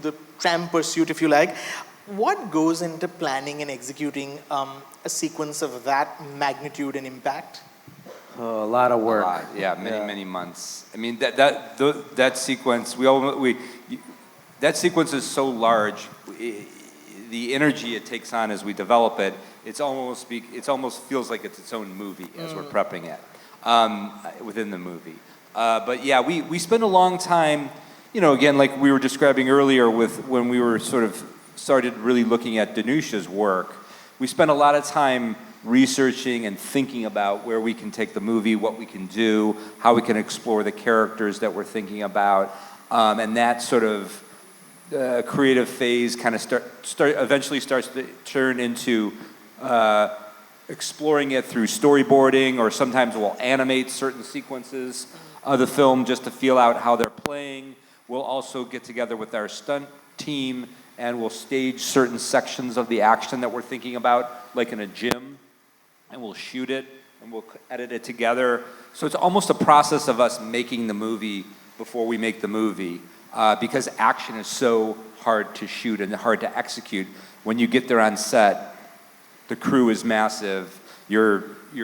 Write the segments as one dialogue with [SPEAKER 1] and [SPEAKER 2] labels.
[SPEAKER 1] the tram pursuit, if you like. What goes into planning and executing a sequence of that magnitude and impact?
[SPEAKER 2] Oh, a lot of work.
[SPEAKER 3] A lot, yeah, many months. I mean, that sequence, that sequence is so large. The energy it takes on as we develop it, it almost feels like it's its own movie as we're prepping it within the movie. But yeah, we spend a long time, again, like we were describing earlier with when we were started really looking at Danusha's work. We spent a lot of time researching and thinking about where we can take the movie, what we can do, how we can explore the characters that we're thinking about, and that sort of creative phase kind of eventually starts to turn into exploring it through storyboarding, or sometimes we'll animate certain sequences of the film just to feel out how they're playing. We'll also get together with our stunt team and we'll stage certain sections of the action that we're thinking about, like in a gym, and we'll shoot it and we'll edit it together. So it's almost a process of us making the movie before we make the movie, because action is so hard to shoot and hard to execute. When you get there on set, the crew is massive.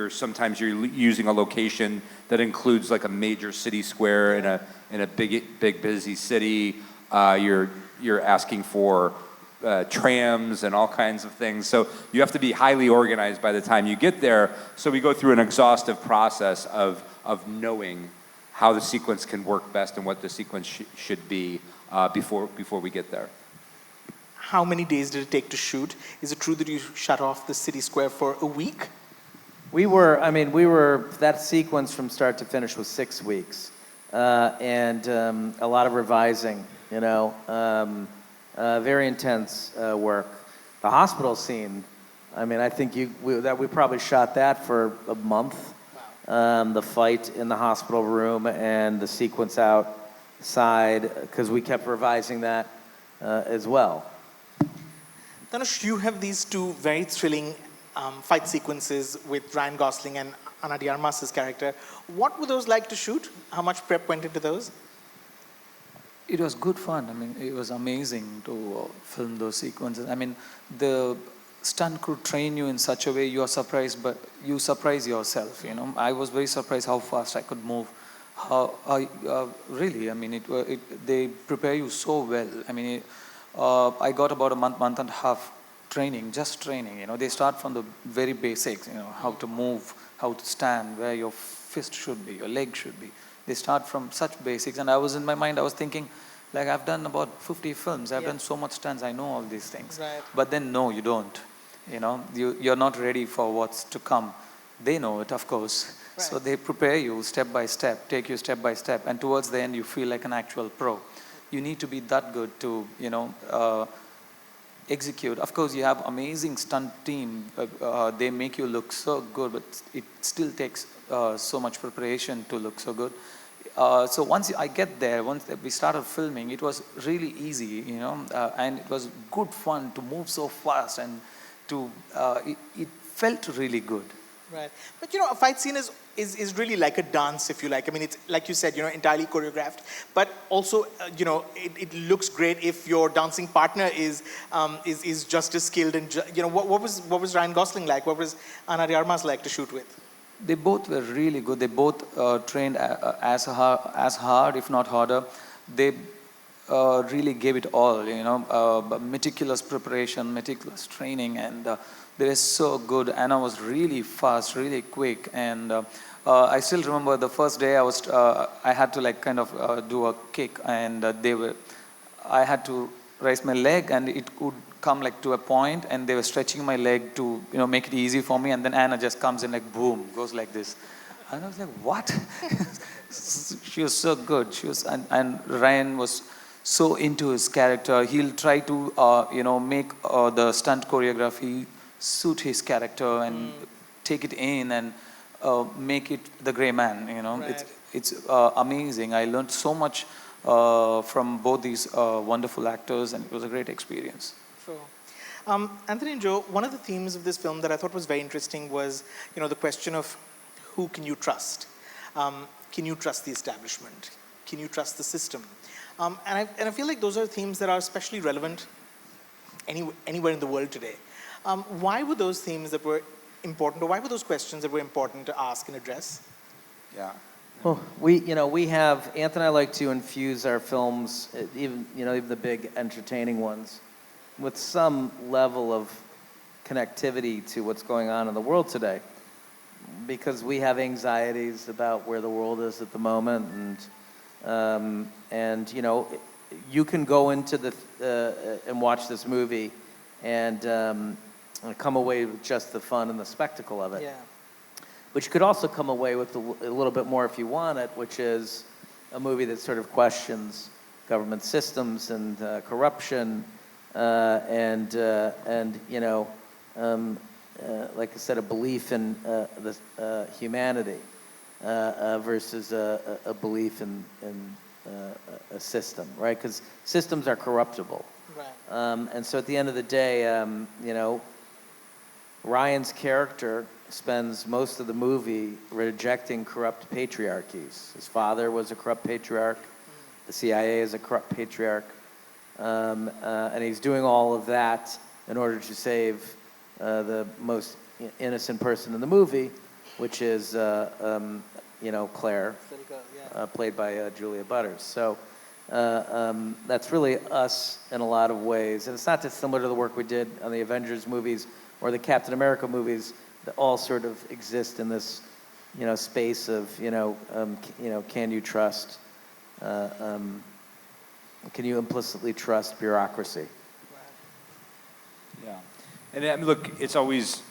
[SPEAKER 3] Sometimes you're using a location that includes like a major city square in a big busy city. You're asking for trams and all kinds of things. So you have to be highly organized by the time you get there. So we go through an exhaustive process of knowing how the sequence can work best and what the sequence should be before we get there.
[SPEAKER 1] How many days did it take to shoot? Is it true that you shut off the city square for a week?
[SPEAKER 2] That sequence from start to finish was 6 weeks. And a lot of revising, very intense work. The hospital scene, I think we probably shot that for a month. The fight in the hospital room and the sequence outside, because we kept revising that as well.
[SPEAKER 1] Dhanush, you have these two very thrilling fight sequences with Ryan Gosling and Ana de Armas' character. What were those like to shoot? How much prep went into those?
[SPEAKER 4] It was good fun. It was amazing to film those sequences. The stunt crew train you in such a way you are surprised, but you surprise yourself. I was very surprised how fast I could move. They prepare you so well. I got about a month and a half training, just training. They start from the very basics. How to move, how to stand, where your fist should be, your leg should be. They start from such basics, and I was thinking, like, I've done about 50 films, I've done so much stunts, I know all these things.
[SPEAKER 1] Right.
[SPEAKER 4] But then no, you don't. You're not ready for what's to come. They know it, of course. Right. So they prepare you step by step, take you step by step, and towards the end you feel like an actual pro. You need to be that good to, execute. Of course, you have amazing stunt team. They make you look so good, but it still takes so much preparation to look so good. So once I get there, once we started filming, it was really easy, and it was good fun to move so fast, and it felt really good.
[SPEAKER 1] Right. But a fight scene is really like a dance, if you like. It's like you said, entirely choreographed. But also, it looks great if your dancing partner is just as skilled. And what was Ryan Gosling like? What was Ana de Armas like to shoot with?
[SPEAKER 4] They both were really good. They both trained as hard, if not harder. They really gave it all. Meticulous preparation, meticulous training, and they were so good. Anna was really fast, really quick, and I still remember the first day I had to do a kick, and I had to raise my leg, and it could come to a point, and they were stretching my leg to make it easy for me, and then Anna just comes in boom, goes like this, and I was like, what? She was so good. And Ryan was so into his character. He'll try to make the stunt choreography suit his character and take it in and make it the gray man.
[SPEAKER 1] Right.
[SPEAKER 4] It's amazing. I learned so much from both these wonderful actors, and it was a great experience.
[SPEAKER 1] Sure. Anthony and Joe, one of the themes of this film that I thought was very interesting was, the question of who can you trust? Can you trust the establishment? Can you trust the system? And I feel like those are themes that are especially relevant anywhere in the world today. Why were those themes that were important, or why were those questions that were important to ask and address?
[SPEAKER 3] Yeah.
[SPEAKER 2] Well, we have, Anthony and I like to infuse our films, even the big entertaining ones, with some level of connectivity to what's going on in the world today. Because we have anxieties about where the world is at the moment, and you can go into and watch this movie and come away with just the fun and the spectacle of it.
[SPEAKER 1] Yeah.
[SPEAKER 2] But you could also come away with a little bit more if you want it, which is a movie that sort of questions government systems and corruption and like I said, a belief in humanity versus a belief in a system, right? Because systems are corruptible.
[SPEAKER 1] Right.
[SPEAKER 2] And so at the end of the day, Ryan's character spends most of the movie rejecting corrupt patriarchies. His father was a corrupt patriarch. The CIA is a corrupt patriarch. And he's doing all of that in order to save the most innocent person in the movie, which is, Claire, played by Julia Butters. So that's really us in a lot of ways. And it's not dissimilar to the work we did on the Avengers movies or the Captain America movies that all sort of exist in this, space of, can you trust, can you implicitly trust bureaucracy?
[SPEAKER 3] Yeah. And I mean, look, it's always,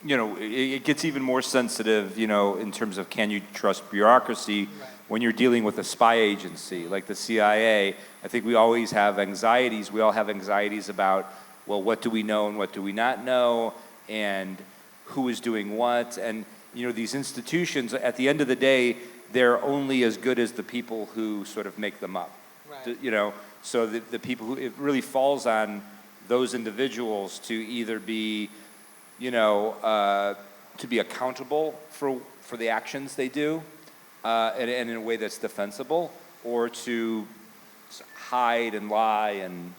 [SPEAKER 3] it gets even more sensitive, in terms of can you trust bureaucracy when you're dealing with a spy agency like the CIA. I think we always have anxieties. We all have anxieties about, well, what do we know and what do we not know, and who is doing what. And, these institutions, at the end of the day, they're only as good as the people who sort of make them up.
[SPEAKER 1] Right.
[SPEAKER 3] So the people who, it really falls on those individuals to either be, to be accountable for the actions they do, and in a way that's defensible, or to hide and lie and,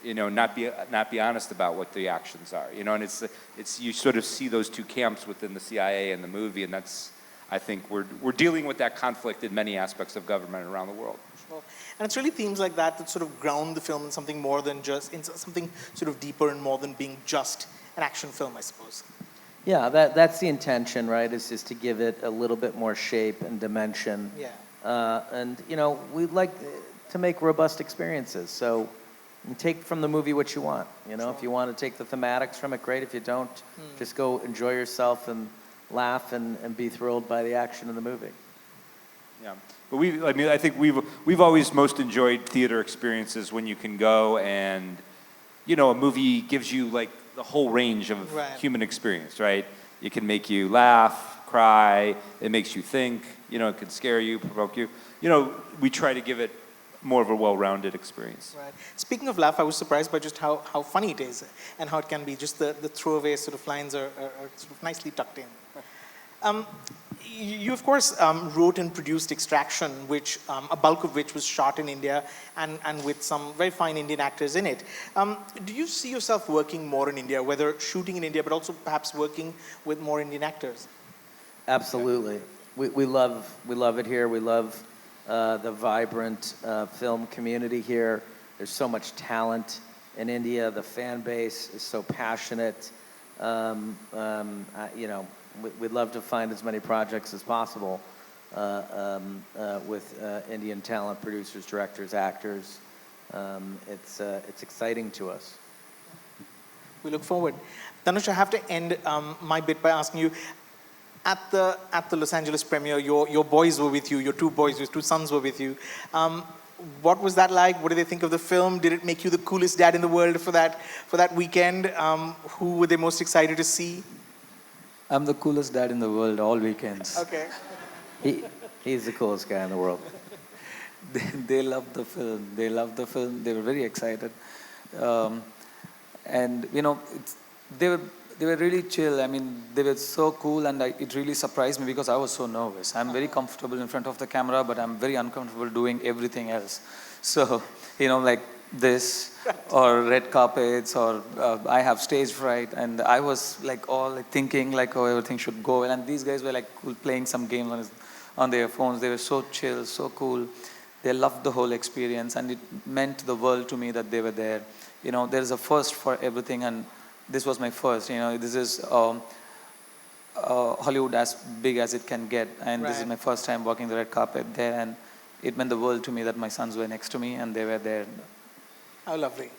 [SPEAKER 3] not be honest about what the actions are. And it's you sort of see those two camps within the CIA and the movie, and that's, I think we're dealing with that conflict in many aspects of government around the world.
[SPEAKER 1] And it's really themes like that sort of ground the film in something more than just, in something sort of deeper and more than being just an action film, I suppose.
[SPEAKER 2] Yeah, that's the intention, right? Is just to give it a little bit more shape and dimension.
[SPEAKER 1] Yeah.
[SPEAKER 2] And we'd like to make robust experiences. So you take from the movie what you want.
[SPEAKER 1] Sure.
[SPEAKER 2] If you want to take the thematics from it, great. If you don't, just go enjoy yourself and laugh and be thrilled by the action in the movie.
[SPEAKER 3] Yeah, but I think we've always most enjoyed theater experiences when you can go and, a movie gives you like the whole range of human experience, right? It can make you laugh, cry, it makes you think, it can scare you, provoke you. We try to give it more of a well-rounded experience.
[SPEAKER 1] Right. Speaking of laugh, I was surprised by just how funny it is and how it can be. Just the throwaway sort of lines are sort of nicely tucked in. You, of course, wrote and produced Extraction, which a bulk of which was shot in India and with some very fine Indian actors in it. Do you see yourself working more in India, whether shooting in India, but also perhaps working with more Indian actors?
[SPEAKER 2] Absolutely. We love it here. We love the vibrant film community here. There's so much talent in India. The fan base is so passionate. We'd love to find as many projects as possible with Indian talent, producers, directors, actors. It's exciting to us.
[SPEAKER 1] We look forward. Dhanush, I have to end my bit by asking you, at the Los Angeles premiere, your boys were with you, your two sons were with you. What was that like? What did they think of the film? Did it make you the coolest dad in the world for that weekend? Who were they most excited to see?
[SPEAKER 4] I'm the coolest dad in the world all weekends.
[SPEAKER 1] Okay.
[SPEAKER 2] He's the coolest guy in the world.
[SPEAKER 4] They loved the film. They loved the film. They were very excited. And, they they were really chill. I mean, they were so cool, and it really surprised me because I was so nervous. I'm very comfortable in front of the camera, but I'm very uncomfortable doing everything else. So, like this, or red carpets, or I have stage fright, and I was like thinking like, oh, everything should go well. And these guys were like playing some games on their phones. They were so chill, so cool. They loved the whole experience, and it meant the world to me that they were there. There's a first for everything, and this was my first. This is Hollywood as big as it can get, and this is my first time walking the red carpet there, and it meant the world to me that my sons were next to me and they were there.
[SPEAKER 1] How lovely.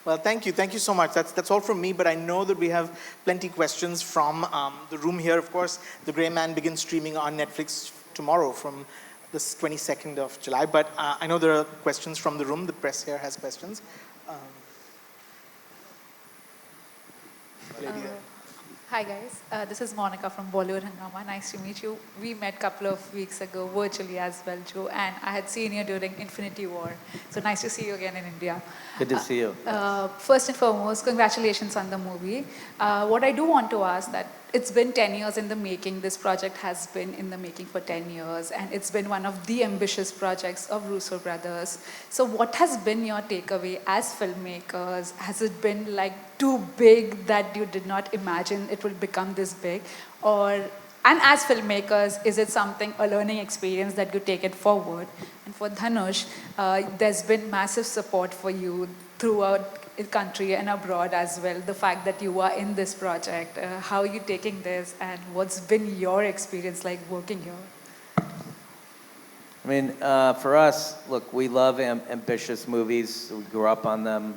[SPEAKER 1] Well, thank you so much. That's all from me, but I know that we have plenty questions from the room here. Of course, The Grey Man begins streaming on Netflix tomorrow from the 22nd of July, but I know there are questions from the room. The press here has questions. Lady there.
[SPEAKER 5] Hi guys, this is Monica from Bollywood Hangama. Nice to meet you. We met a couple of weeks ago virtually as well, Joe, and I had seen you during Infinity War. So nice to see you again in India.
[SPEAKER 2] Good to see you.
[SPEAKER 5] First and foremost, congratulations on the movie. What I do want to ask that it's been 10 years in the making. This project has been in the making for 10 years, and it's been one of the ambitious projects of Russo brothers. So what has been your takeaway as filmmakers? Has it been like too big that you did not imagine it would become this big? And as filmmakers, is it something, a learning experience that you take it forward? And for Dhanush, there's been massive support for you throughout the country and abroad as well. The fact that you are in this project, how are you taking this, and what's been your experience like working here?
[SPEAKER 2] I mean, for us, look, we love ambitious movies. We grew up on them.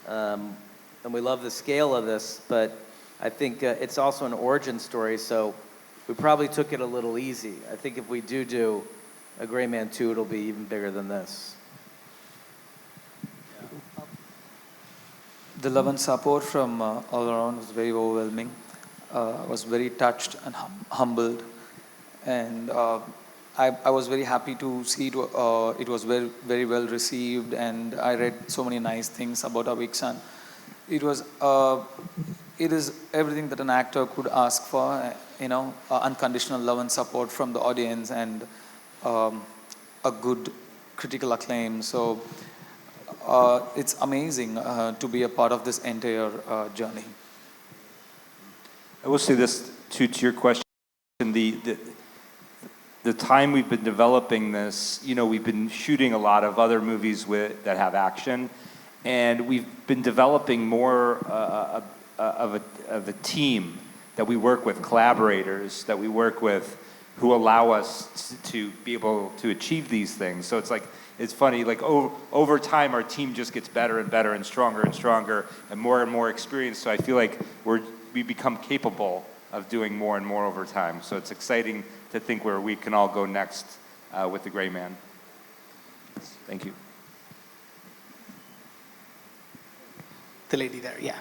[SPEAKER 2] And we love the scale of this, but I think it's also an origin story, so we probably took it a little easy. I think if we do a Gray Man 2, it'll be even bigger than this.
[SPEAKER 4] The love and support from all around was very overwhelming. I was very touched and humbled, and I was very happy to see it was very, very well received, and I read so many nice things about Avik San. It is everything that an actor could ask for, unconditional love and support from the audience, and a good critical acclaim. So it's amazing to be a part of this entire journey.
[SPEAKER 3] I will say this to your question, the time we've been developing this, we've been shooting a lot of other movies that have action, and we've been developing more of a team that we work with, collaborators that we work with, who allow us to be able to achieve these things. So it's funny, like over time, our team just gets better and better and stronger and more experienced. So I feel like we become capable of doing more and more over time. So it's exciting to think where we can all go next with The Gray Man. Thank you.
[SPEAKER 1] The lady there, yeah.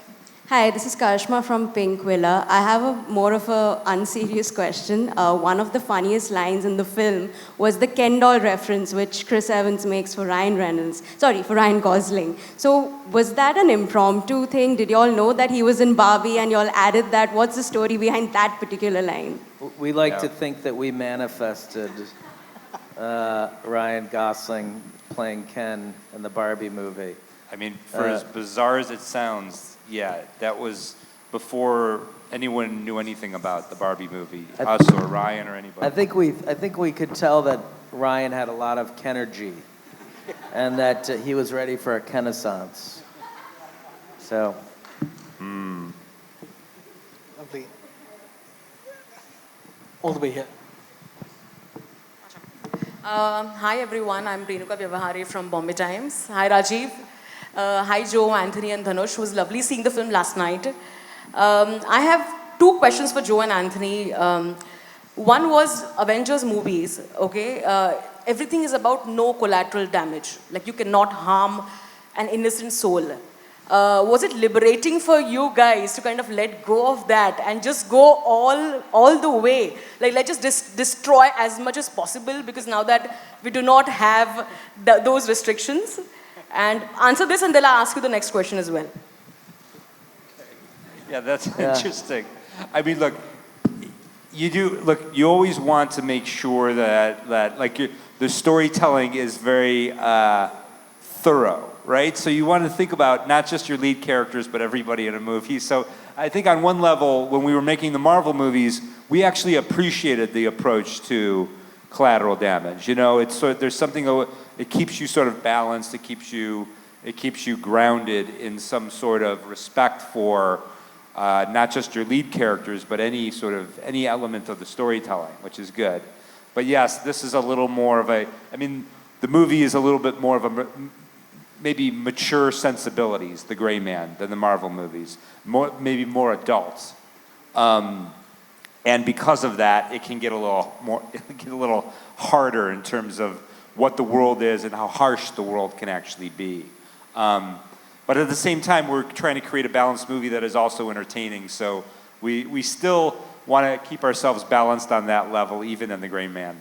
[SPEAKER 6] Hi, this is Karishma from Pink Villa. I have more of a unserious question. One of the funniest lines in the film was the Ken doll reference, which Chris Evans makes for for Ryan Gosling. So was that an impromptu thing? Did you all know that he was in Barbie and you all added that? What's the story behind that particular line?
[SPEAKER 2] We like to think that we manifested Ryan Gosling playing Ken in the Barbie movie.
[SPEAKER 3] I mean, for as bizarre as it sounds, yeah, that was before anyone knew anything about the Barbie movie, us or Ryan or anybody.
[SPEAKER 2] I think we could tell that Ryan had a lot of Kenergy, and that he was ready for a Kenaissance. So.
[SPEAKER 1] Lovely. All the way here.
[SPEAKER 7] Hi everyone, I'm Renuka Vyavahari from Bombay Times. Hi Rajiv. Hi Joe, Anthony and Dhanush. It was lovely seeing the film last night. I have two questions for Joe and Anthony. One was Avengers movies, okay? Everything is about no collateral damage. Like you cannot harm an innocent soul. Was it liberating for you guys to kind of let go of that and just go all the way? Like let's just destroy as much as possible, because now that we do not have those restrictions. And answer this and then I'll ask you the next question as well.
[SPEAKER 3] Yeah, that's interesting. I mean, look, you always want to make sure that like the storytelling is very thorough, right? So you want to think about not just your lead characters, but everybody in a movie. So I think on one level, when we were making the Marvel movies, we actually appreciated the approach to collateral damage. You know, it's sort of, there's something, it keeps you sort of balanced, it keeps you grounded in some sort of respect for not just your lead characters, but any element of the storytelling, which is good. But yes, this is a little more of I mean, the movie is a little bit more of maybe mature sensibilities, The Gray Man, than the Marvel movies. Maybe more adults. And because of that, it can get a little harder in terms of what the world is and how harsh the world can actually be. But at the same time, we're trying to create a balanced movie that is also entertaining. So we still want to keep ourselves balanced on that level, even in The Gray Man.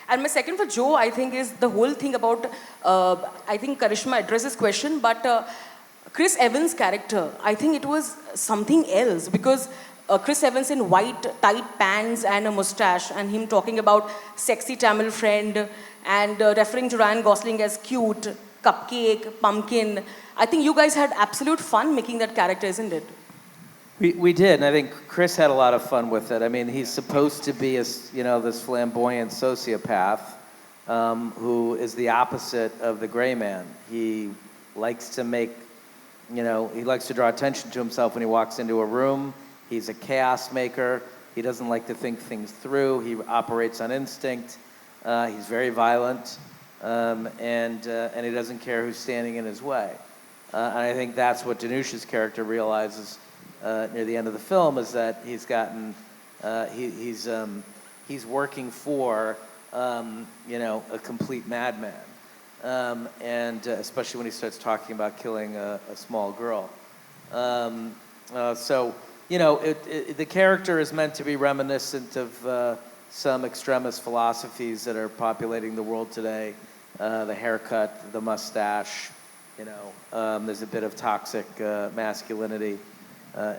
[SPEAKER 7] And my second for Joe, I think, is the whole thing about, I think Karishma addressed this question, but Chris Evans' character, I think it was something else, because Chris Evans in white tight pants and a mustache, and him talking about sexy Tamil friend, and referring to Ryan Gosling as cute, cupcake, pumpkin. I think you guys had absolute fun making that character, isn't it?
[SPEAKER 2] We did, and I think Chris had a lot of fun with it. I mean, he's supposed to be this flamboyant sociopath who is the opposite of the Gray Man. He likes to he likes to draw attention to himself when he walks into a room. He's a chaos maker. He doesn't like to think things through. He operates on instinct. He's very violent, and he doesn't care who's standing in his way. And I think that's what Dhanush's character realizes near the end of the film, is that he's gotten, he's working for, a complete madman, and especially when he starts talking about killing a small girl. So the character is meant to be reminiscent of some extremist philosophies that are populating the world today. The haircut, the mustache, there's a bit of toxic masculinity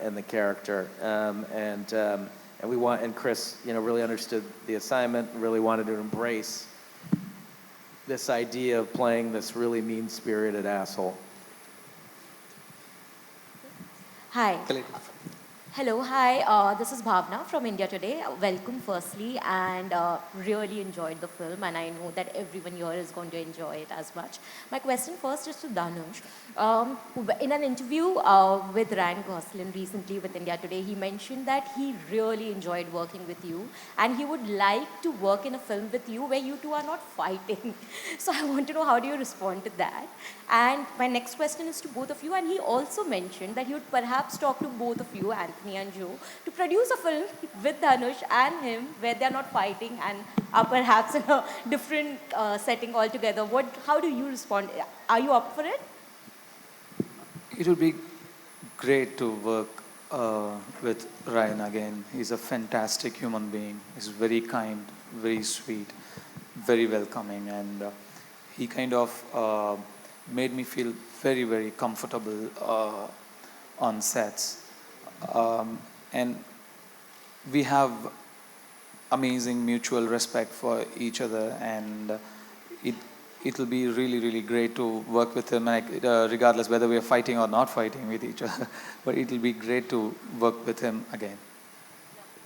[SPEAKER 2] in the character, and Chris, really understood the assignment and really wanted to embrace this idea of playing this really mean-spirited asshole.
[SPEAKER 8] Hi. Hello, hi. This is Bhavna from India Today. Welcome, firstly, and really enjoyed the film, and I know that everyone here is going to enjoy it as much. My question first is to Dhanush. In an interview with Ryan Gosling recently with India Today, he mentioned that he really enjoyed working with you, and he would like to work in a film with you where you two are not fighting. So I want to know, how do you respond to that? And my next question is to both of you, and he also mentioned that he would perhaps talk to both of you, Anthony and Joe, to produce a film with Dhanush and him where they're not fighting and are perhaps in a different setting altogether. How do you respond? Are you up for it?
[SPEAKER 4] It would be great to work with Ryan again. He's a fantastic human being. He's very kind, very sweet, very welcoming, and he kind of made me feel very, very comfortable on sets. And we have amazing mutual respect for each other, and it'll be really, really great to work with him, regardless whether we are fighting or not fighting with each other. But it'll be great to work with him again.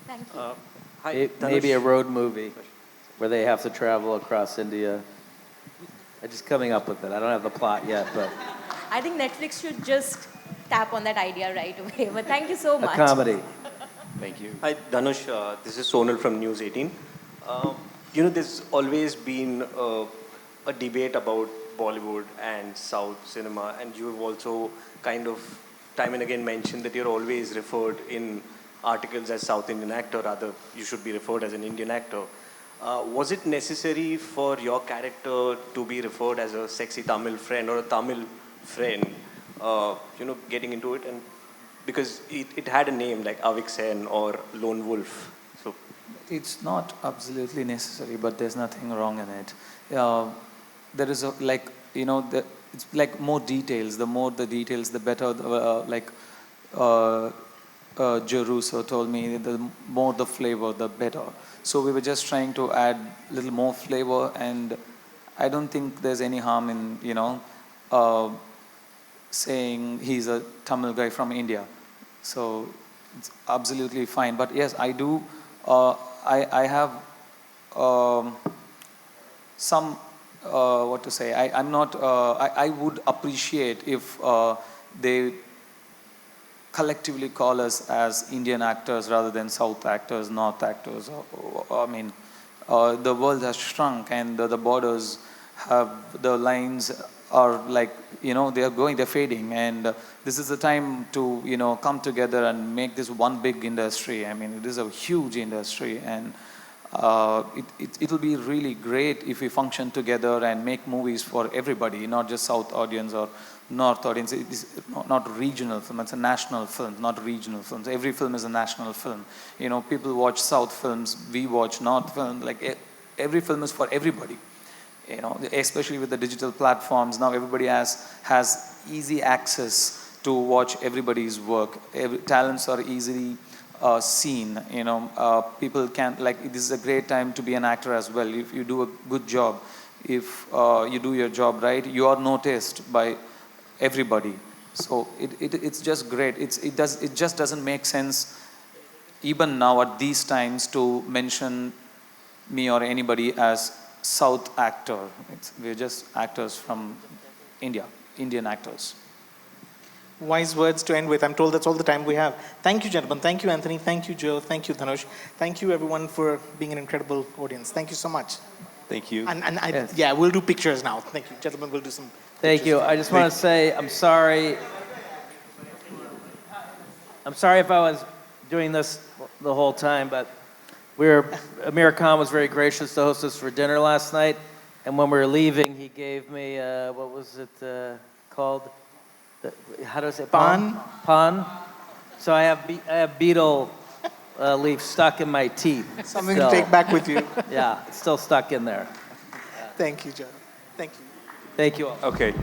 [SPEAKER 8] Thank you.
[SPEAKER 2] Hi, maybe a road movie where they have to travel across India. I'm just coming up with it. I don't have the plot yet, but
[SPEAKER 8] I think Netflix should just tap on that idea right away. But thank you so much.
[SPEAKER 2] a comedy.
[SPEAKER 3] Thank you.
[SPEAKER 9] Hi, Dhanush. This is Sonal from News 18. There's always been a debate about Bollywood and South cinema, and you've also kind of time and again mentioned that you're always referred in articles as South Indian actor, rather you should be referred as an Indian actor. Was it necessary for your character to be referred as a sexy Tamil friend or a Tamil friend, getting into it? And because it had a name like Avik Sen or Lone Wolf. So
[SPEAKER 4] It's not absolutely necessary, but there's nothing wrong in it. There is it's like more details. The more the details, the better. Jeruso told me, the more the flavor, the better. So we were just trying to add a little more flavor, and I don't think there's any harm in, saying he's a Tamil guy from India. So it's absolutely fine. But yes, I do, I have some, what to say, I'm not, I would appreciate if they collectively call us as Indian actors rather than South actors, North actors. I mean, the world has shrunk, and the borders have, the lines are like, they're fading, and this is the time to, come together and make this one big industry. I mean, it is a huge industry, and it'll be really great if we function together and make movies for everybody, not just South audience or North audience. It is not regional film, it's a national film, not regional films. Every film is a national film. People watch South films, we watch North film, like every film is for everybody. Especially with the digital platforms, now everybody has easy access to watch everybody's work. Talents are easily seen. People can, like, this is a great time to be an actor as well. If you do a good job, if you do your job right, you are noticed by everybody. So it's just great. It just doesn't make sense even now at these times to mention me or anybody as South actor. We're just actors from India, Indian actors.
[SPEAKER 1] Wise words to end with. I'm told that's all the time we have. Thank you, gentlemen. Thank you, Anthony. Thank you, Joe. Thank you, Dhanush. Thank you, everyone, for being an incredible audience. Thank you so much.
[SPEAKER 3] Thank you.
[SPEAKER 1] Yeah, we'll do pictures now. Thank you, gentlemen. We'll do some.
[SPEAKER 2] Thank you. I just want to say I'm sorry. I'm sorry if I was doing this the whole time, but Amir Khan was very gracious to host us for dinner last night, and when we were leaving, he gave me, what was it called? How do I say?
[SPEAKER 1] Pan.
[SPEAKER 2] Pan. So I have beetle leaf stuck in my teeth.
[SPEAKER 1] Something
[SPEAKER 2] still.
[SPEAKER 1] to take back with you.
[SPEAKER 2] Yeah, it's still stuck in there.
[SPEAKER 1] Thank you, Joe. Thank you.
[SPEAKER 2] Thank you all.
[SPEAKER 3] Okay.